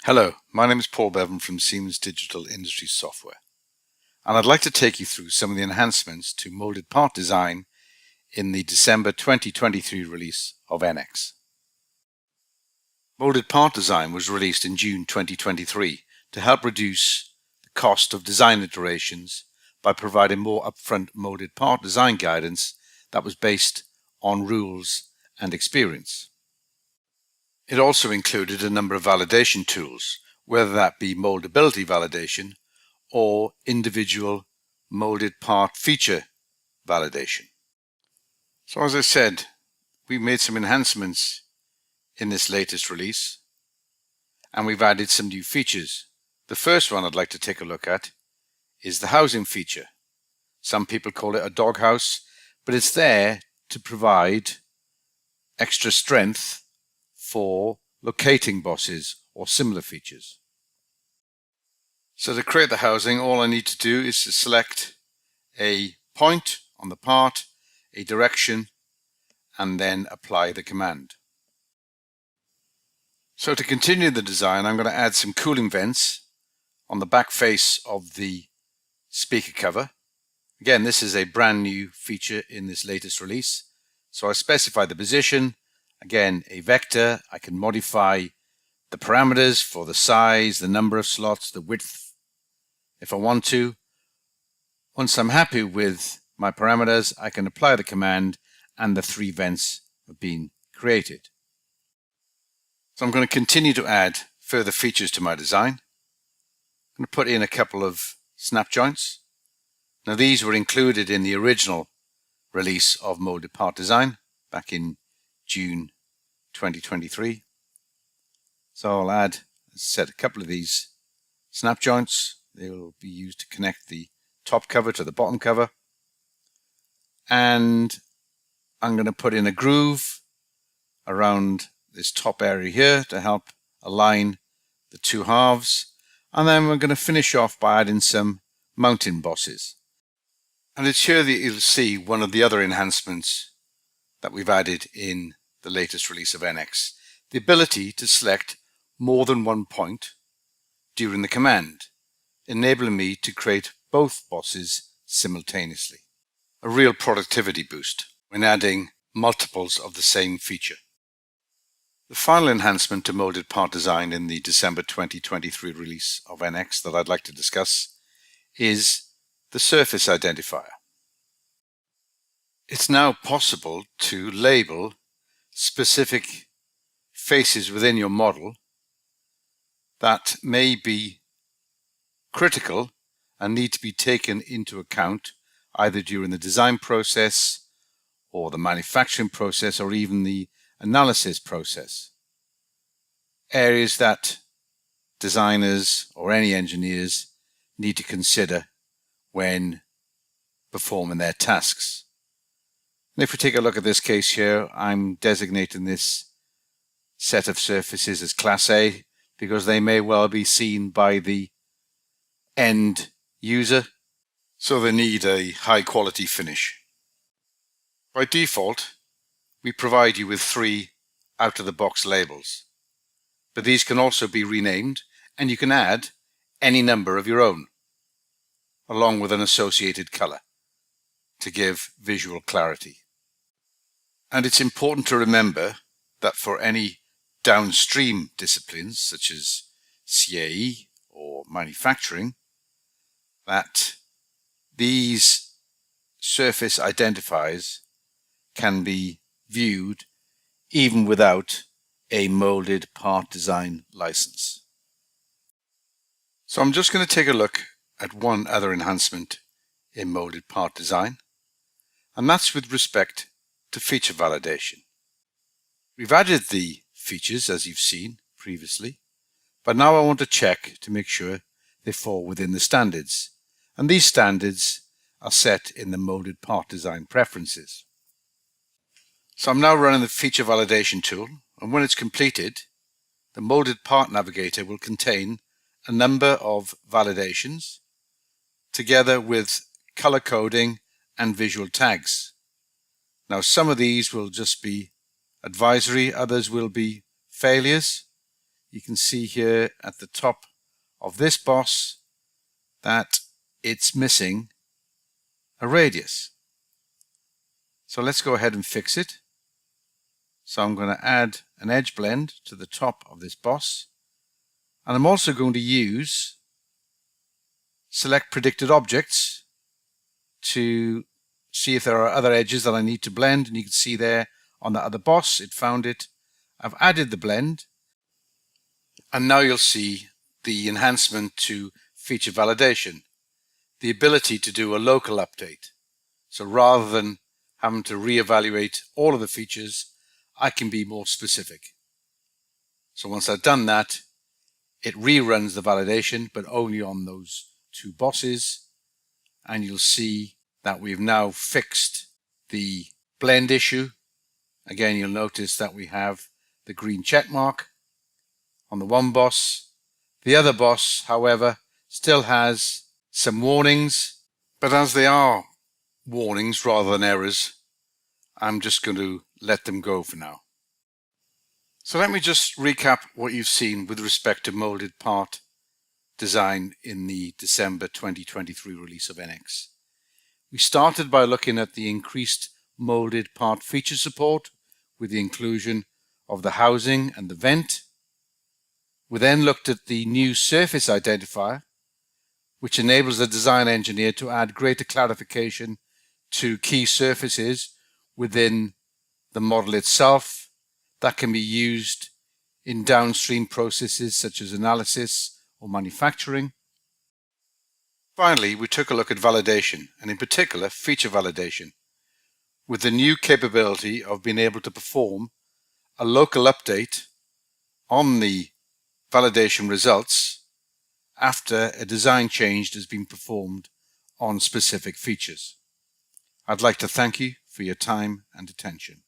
Hello, my name is Paul Bevan from Siemens Digital Industry Software, and I'd like to take you through some of the enhancements to molded part design in the December 2023 release of NX. Molded part design was released in June 2023 to help reduce the cost of design iterations by providing more upfront molded part design guidance that was based on rules and experience. It also included a number of validation tools, whether that be moldability validation or individual molded part feature validation. So as I said, we made some enhancements in this latest release and we've added some new features. The first one I'd like to take a look at is the housing feature. Some people call it a doghouse, but it's there to provide extra strength for locating bosses or similar features. So to create the housing, all I need to do is to select a point on the part, a direction, and then apply the command. So to continue the design, I'm going to add some cooling vents on the back face of the speaker cover. Again, this is a brand new feature in this latest release. So I specify the position. Again, a vector. I can modify the parameters for the size, the number of slots, the width, if I want to. Once I'm happy with my parameters, I can apply the command and the 3 vents have been created. So I'm going to continue to add further features to my design. I'm going to put in a couple of snap joints. Now these were included in the original release of molded part design back in June 2023. So I'll add, as I said, a couple of these snap joints. They will be used to connect the top cover to the bottom cover. And I'm going to put in a groove around this top area here to help align the 2 halves. And then we're going to finish off by adding some mounting bosses. And it's here that you'll see one of the other enhancements that we've added in the latest release of NX, the ability to select more than one point during the command, enabling me to create both bosses simultaneously. A real productivity boost when adding multiples of the same feature. The final enhancement to molded part design in the December 2023 release of NX that I'd like to discuss is the surface identifier. It's now possible to label specific faces within your model that may be critical and need to be taken into account either during the design process or the manufacturing process or even the analysis process. Areas that designers or any engineers need to consider when performing their tasks. And if we take a look at this case here, I'm designating this set of surfaces as Class A because they may well be seen by the end user, so they need a high quality finish. By default, we provide you with 3 out-of-the-box labels, but these can also be renamed and you can add any number of your own, along with an associated color to give visual clarity. And it's important to remember that for any downstream disciplines such as CAE or manufacturing, that these surface identifiers can be viewed even without a molded part design license. So I'm just going to take a look at one other enhancement in molded part design, and that's with respect to feature validation. We've added the features as you've seen previously, but now I want to check to make sure they fall within the standards, and these standards are set in the molded part design preferences. So I'm now running the feature validation tool, and when it's completed, the molded part navigator will contain a number of validations together with color coding and visual tags. Now some of these will just be advisory, others will be failures. you can see here at the top of this boss that it's missing a radius. So let's go ahead and fix it. So I'm going to add an edge blend to the top of this boss, and I'm also going to use select predicted objects to see if there are other edges that I need to blend, and you can see there on that other boss it found it. I've added the blend, and now you'll see the enhancement to feature validation, the ability to do a local update. So rather than having to reevaluate all of the features, I can be more specific. So once I've done that, it reruns the validation, but only on those two bosses, and you'll see that we've now fixed the blend issue. Again, you'll notice that we have the green check mark on the one boss. The other boss, however, still has some warnings, but as they are warnings rather than errors, I'm just going to let them go for now. So let me just recap what you've seen with respect to molded part design in the December 2023 release of NX. We started by looking at the increased molded part feature support with the inclusion of the housing and the vent. We then looked at the new surface identifier, which enables the design engineer to add greater clarification to key surfaces within the model itself that can be used in downstream processes such as analysis or manufacturing. Finally, we took a look at validation, and in particular feature validation, with the new capability of being able to perform a local update on the validation results after a design change has been performed on specific features. I'd like to thank you for your time and attention.